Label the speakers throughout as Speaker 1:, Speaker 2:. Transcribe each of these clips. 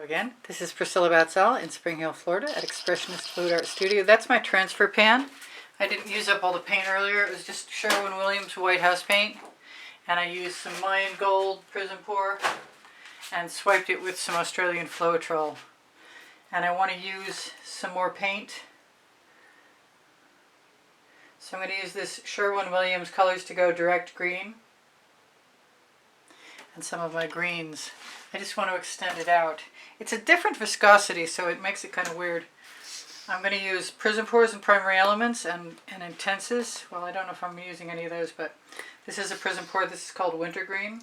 Speaker 1: again. This is Priscilla Batzell in Spring Hill, Florida at Expressionist Fluid Art Studio. That's my transfer pan. I didn't use up all the paint earlier. It was just Sherwin Williams White House paint. And I used some Mayan Gold Prizm pour and swiped it with some Australian Floetrol. And I want to use some more paint. So I'm going to use this Sherwin Williams Colors-to-Go Direct Green. And some of my greens. I just want to extend it out. It's a different viscosity, so it makes it kind of weird. I'm going to use Prizm pours and primary elements and intenses. Well, I don't know if I'm using any of those, but this is a Prizm pour. This is called Wintergreen.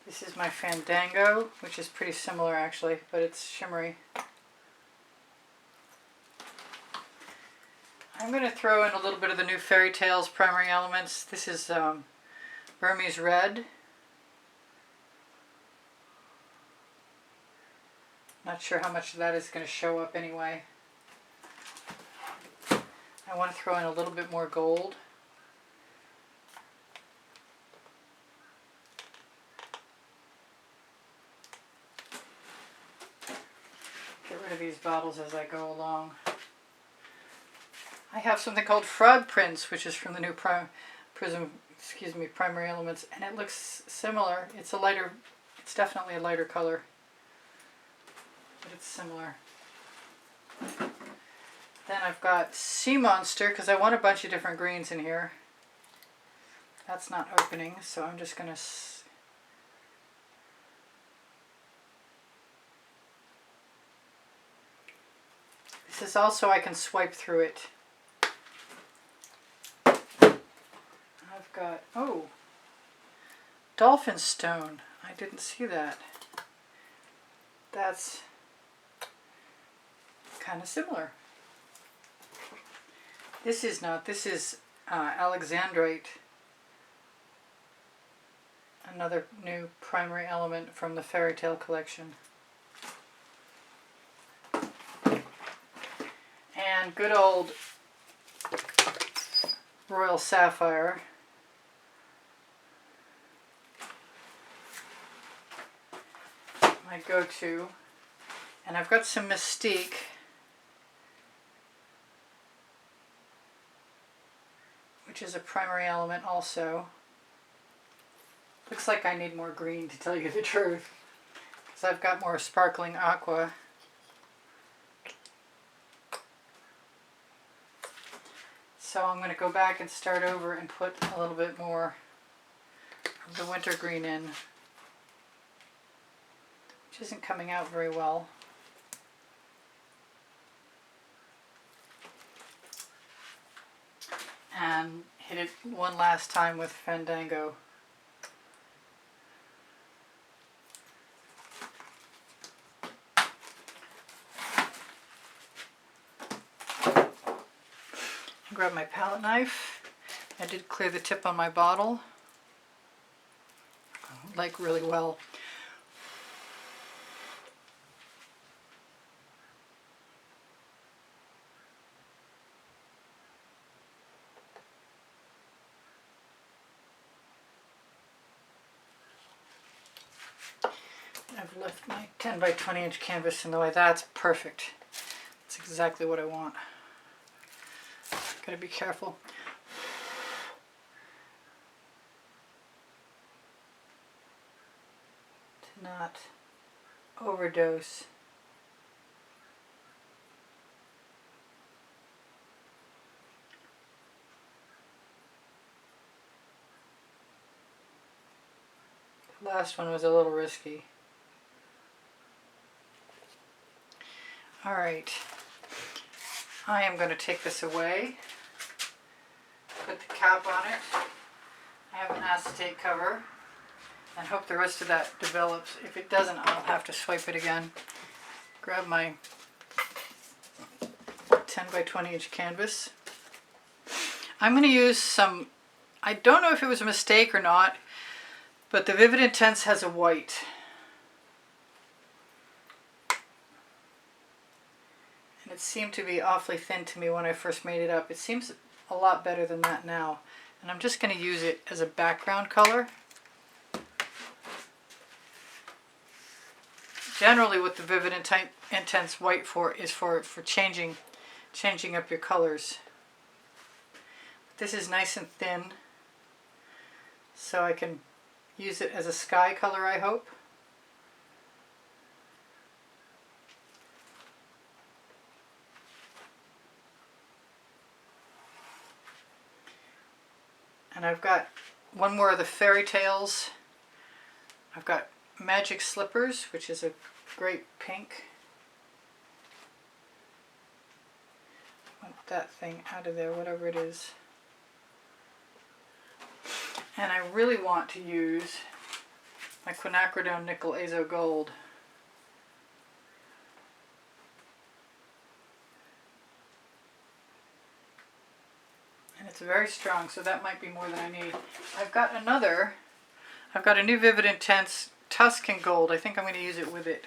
Speaker 1: This is my Fandango, which is pretty similar actually, but it's shimmery. I'm going to throw in a little bit of the new VI-Plum primary elements. This is Burmese red. Not sure how much of that is going to show up anyway. I want to throw in a little bit more gold. Get rid of these bottles as I go along. I have something called Frog Prints, which is from the new Prizm, primary elements, and it looks similar. It's a lighter, it's definitely a lighter color, but it's similar. Then I've got Sea Monster, because I want a bunch of different greens in here. That's not opening, so I'm just going to... This is also, I can swipe through it. I've got, oh, Dolphin Stone. I didn't see that. That's kind of similar. This is not, this is Alexandrite. Another new primary element from the VI-Plum collection. And good old Royal Sapphire. My go-to. And I've got some Mystique. Which is a primary element also. Looks like I need more green, to tell you the truth. Because I've got more sparkling aqua. So I'm going to go back and start over and put a little bit more of the wintergreen in, which isn't coming out very well. And hit it one last time with Fandango. Grab my palette knife. I did clear the tip on my bottle, like really well. I've left my 10 by 20 inch canvas in the way. That's perfect. That's exactly what I want. Gotta be careful. To not overdose. The last one was a little risky. Alright. I am going to take this away. Put the cap on it. I have an acetate cover and hope the rest of that develops. If it doesn't, I'll have to swipe it again. Grab my 10 by 20 inch canvas. I'm going to use some, I don't know if it was a mistake or not, but the Vivid Intense has a white. And it seemed to be awfully thin to me when I first made it up. It seems a lot better than that now. And I'm just going to use it as a background color. Generally what the Vivid Intense White is for changing up your colors. This is nice and thin, so I can use it as a sky color, I hope. And I've got one more of the VI-Plum. I've got Magic Slippers, which is a great pink. I want that thing out of there, whatever it is. And I really want to use my Quinacridone Nickel Azo Gold. And it's very strong, so that might be more than I need. I've got a new Vivid Intense Tuscan Gold. I think I'm going to use it with it.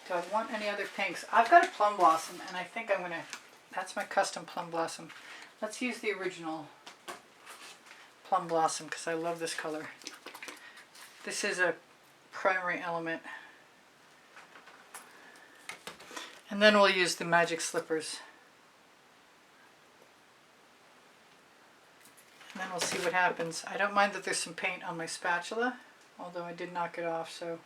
Speaker 1: Do I want any other pinks? I've got a Plum Blossom, and I think I'm going to, that's my custom Plum Blossom. Let's use the original Plum Blossom because I love this color. This is a primary element. And then we'll use the Magic Slippers. And then we'll see what happens. I don't mind that there's some paint on my spatula, although I did knock it off, so.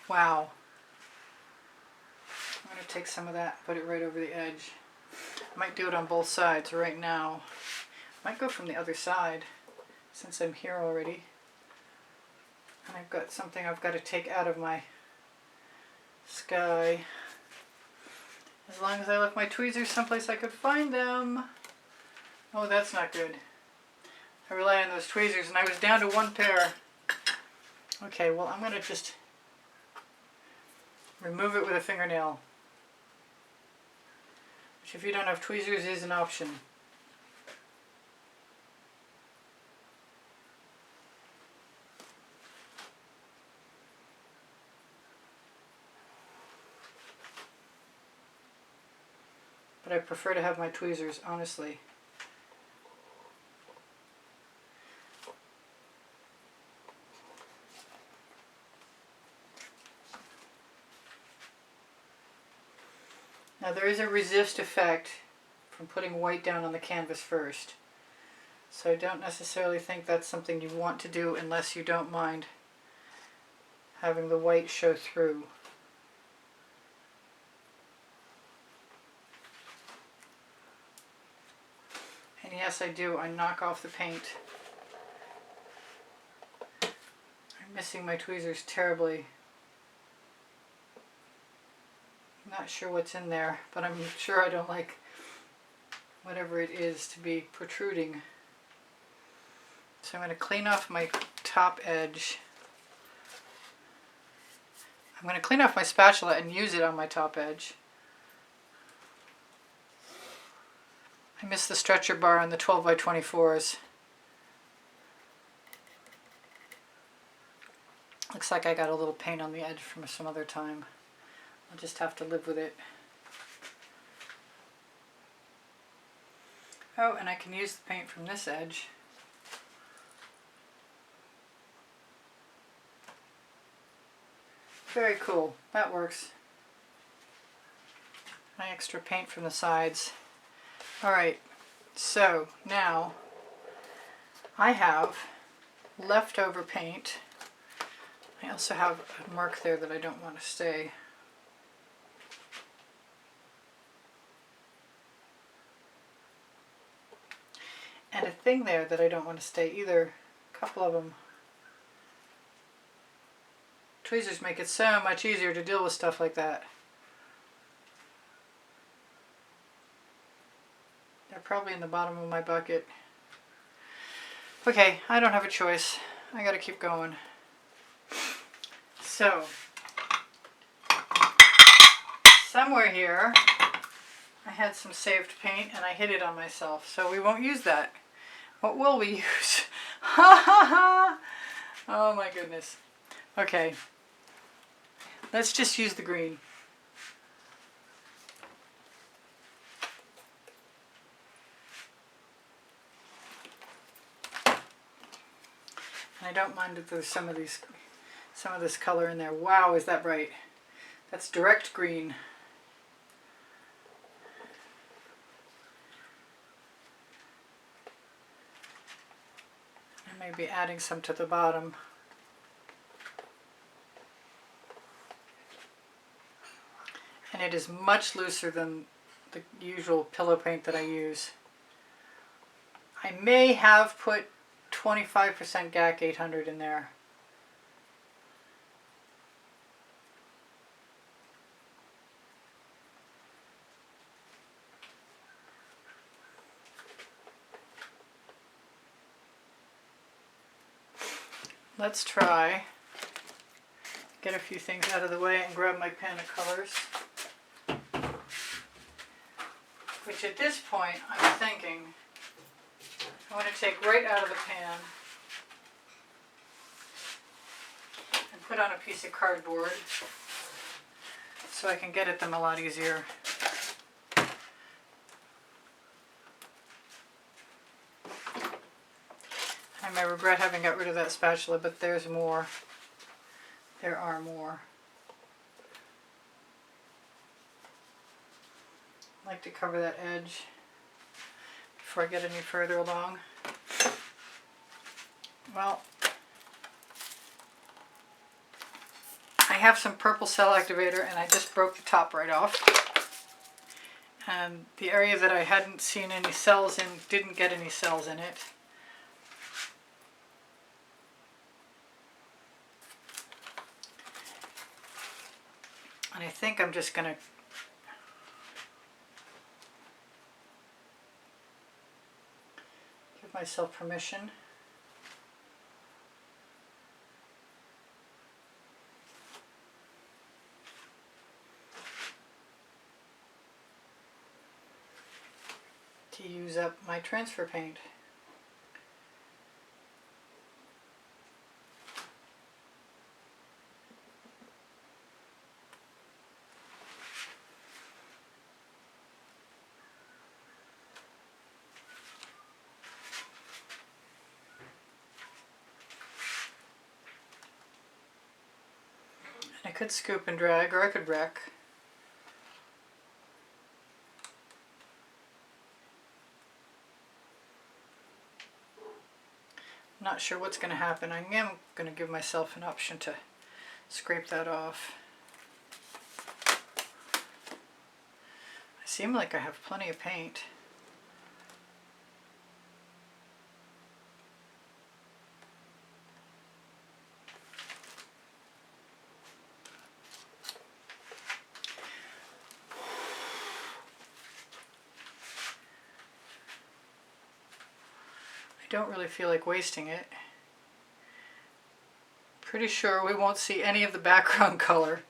Speaker 1: Wow. I'm going to take some of that and put it right over the edge. I might do it on both sides right now. I might go from the other side since I'm here already. And I've got something I've got to take out of my sky. As long as I left my tweezers someplace I could find them. Oh, that's not good. I rely on those tweezers and I was down to one pair. Okay, well I'm going to just remove it with a fingernail. Which if you don't have tweezers is an option. But I prefer to have my tweezers, honestly. Now there is a resist effect from putting white down on the canvas first. So I don't necessarily think that's something you want to do unless you don't mind having the white show through. And yes, I do. I knock off the paint. I'm missing my tweezers terribly. I'm not sure what's in there, but I'm sure I don't like whatever it is to be protruding. So I'm going to clean off my top edge. I'm going to clean off my spatula and use it on my top edge. I missed the stretcher bar on the 12x24s. Looks like I got a little paint on the edge from some other time. I'll just have to live with it. Oh, and I can use the paint from this edge. Very cool. That works. My extra paint from the sides. Alright, so now I have leftover paint. I also have a mark there that I don't want to stay. And a thing there that I don't want to stay either. A couple of them. Tweezers make it so much easier to deal with stuff like that. They're probably in the bottom of my bucket. Okay, I don't have a choice. I gotta keep going. So, somewhere here, I had some saved paint and I hid it on myself, so we won't use that. What will we use? Ha ha ha! Oh my goodness. Okay. Let's just use the green. And I don't mind that there's some of this color in there. Wow, is that bright? That's direct green. And maybe adding some to the bottom. And it is much looser than the usual pillow paint that I use. I may have put 25% GAC 800 in there. Let's try get a few things out of the way and grab my pan of colors. Which at this point I'm thinking I want to take right out of the pan and put on a piece of cardboard so I can get at them a lot easier. I may regret having got rid of that spatula, but there's more. There are more. I like to cover that edge before I get any further along. Well, I have some purple cell activator and I just broke the top right off. And the area that I hadn't seen any cells in didn't get any cells in it. And I think I'm just going to give myself permission. To use up my transfer paint. I could scoop and drag, or I could wreck. I'm not sure what's going to happen. I am going to give myself an option to scrape that off. I seem like I have plenty of paint. Don't really feel like wasting it. Pretty sure we won't see any of the background color.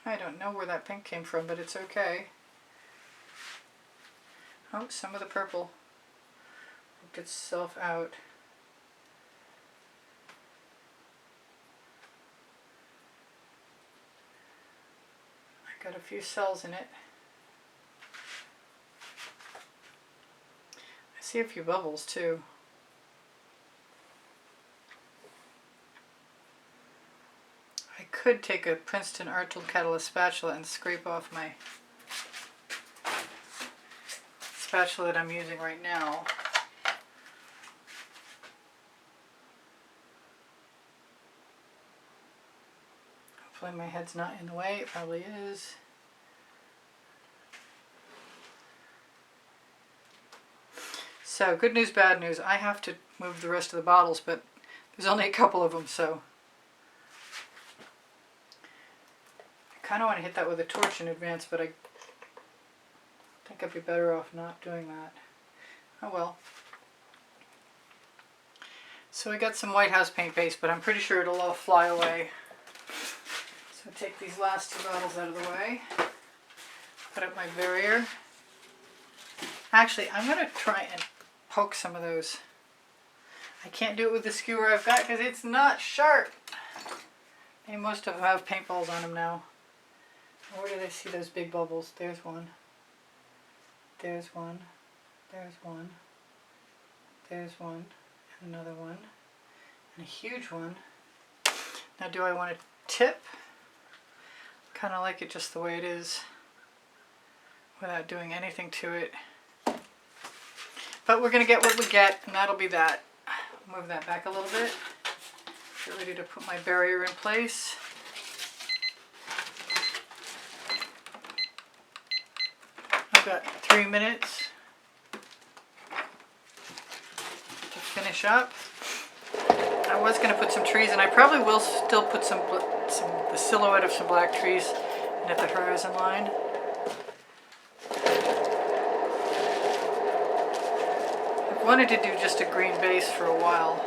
Speaker 1: I don't know where that pink came from, but it's okay. Oh, some of the purple worked itself out. Got a few cells in it. I see a few bubbles too. I could take a Princeton Art Tool Catalyst spatula and scrape off my spatula that I'm using right now. Hopefully my head's not in the way. It probably is. So, good news, bad news. I have to move the rest of the bottles, but there's only a couple of them, so I kind of want to hit that with a torch in advance, but I think I'd be better off not doing that. Oh well. So I got some White House paint base, but I'm pretty sure it'll all fly away. So So take these last two bottles out of the way. Put up my barrier. Actually, I'm going to try and poke some of those. I can't do it with the skewer I've got because it's not sharp. They must have paintballs on them now. Where did I see those big bubbles? There's one. There's one. There's one. There's one. And another one. And a huge one. Now do I want to tip? Kind of like it just the way it is, without doing anything to it. But we're going to get what we get, and that'll be that. Move that back a little bit. Get ready to put my barrier in place. I've got 3 minutes to finish up. I was going to put some trees, and I probably will still put the silhouette of some black trees into the horizon line. I've wanted to do just a green base for a while.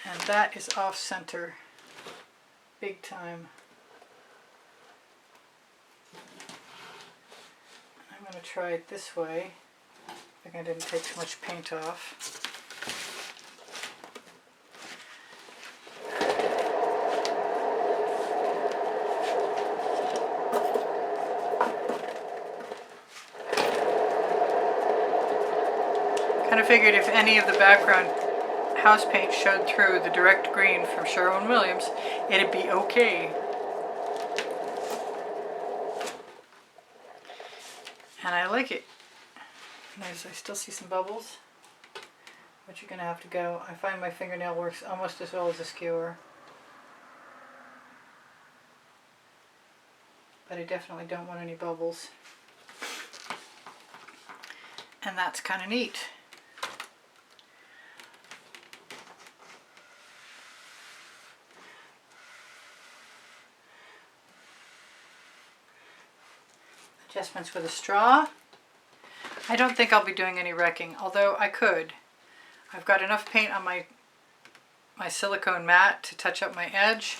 Speaker 1: And that is off center. Big time. I'm going to try it this way. I think I didn't take too much paint off. Kind of figured if any of the background house paint showed through the Direct Green from Sherwin Williams, it'd be okay. And I like it. I still see some bubbles, but you're going to have to go. I find my fingernail works almost as well as a skewer. But I definitely don't want any bubbles. And that's kind of neat. Adjustments with a straw. I don't think I'll be doing any wrecking, although I could. I've got enough paint on my silicone mat to touch up my edge.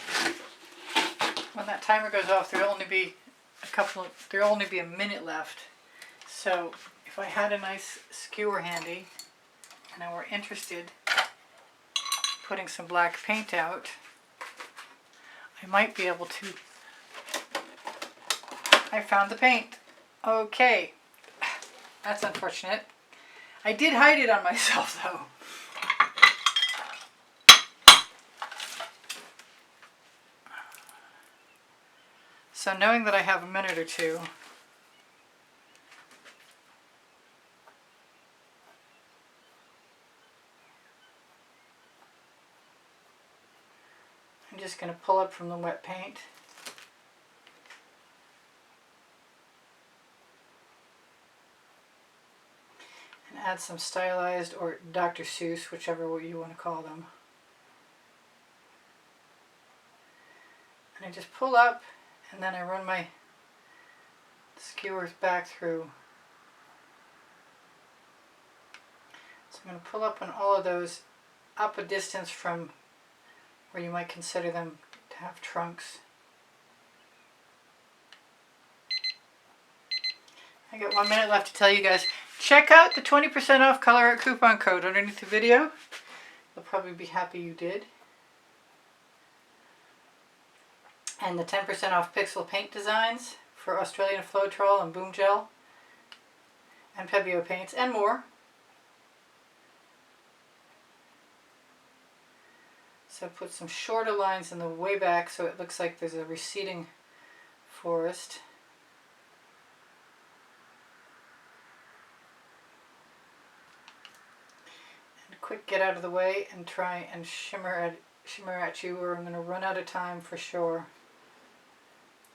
Speaker 1: When that timer goes off, there'll only be a minute left. So if I had a nice skewer handy and I were interested in putting some black paint out, I might be able to. I found the paint. Okay. That's unfortunate. I did hide it on myself though. So knowing that I have a minute or two, I'm just going to pull up from the wet paint. And add some stylized or Dr. Seuss, whichever way you want to call them. And I just pull up and then I run my skewers back through. So I'm going to pull up on all of those up a distance from where you might consider them to have trunks. I got 1 minute left to tell you guys, check out the 20% off Colourarte coupon code underneath the video. You'll probably be happy you did. And the 10% off Pixel paint designs for Australian Floetrol and Boom Gel and Pebeo paints and more. So put some shorter lines in the way back so it looks like there's a receding forest. And quick get out of the way and try and shimmer at you, or I'm going to run out of time for sure.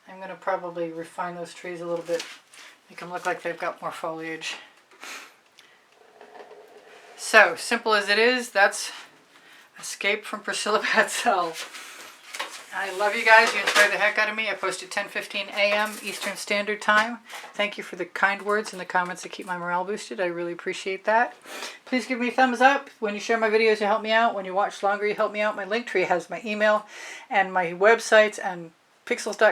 Speaker 1: I'm going to probably refine those trees a little bit, make them look like they've got more foliage. So, simple as it is, that's Escape from Priscilla Batzell. I love you guys. You inspire the heck out of me. I post at 10:15 a.m. Eastern Standard Time. Thank you for the kind words in the comments that keep my morale boosted. I really appreciate that. Please give me a thumbs up. When you share my videos, you help me out. When you watch longer, you help me out. My link tree has my email and my websites and pixels.com.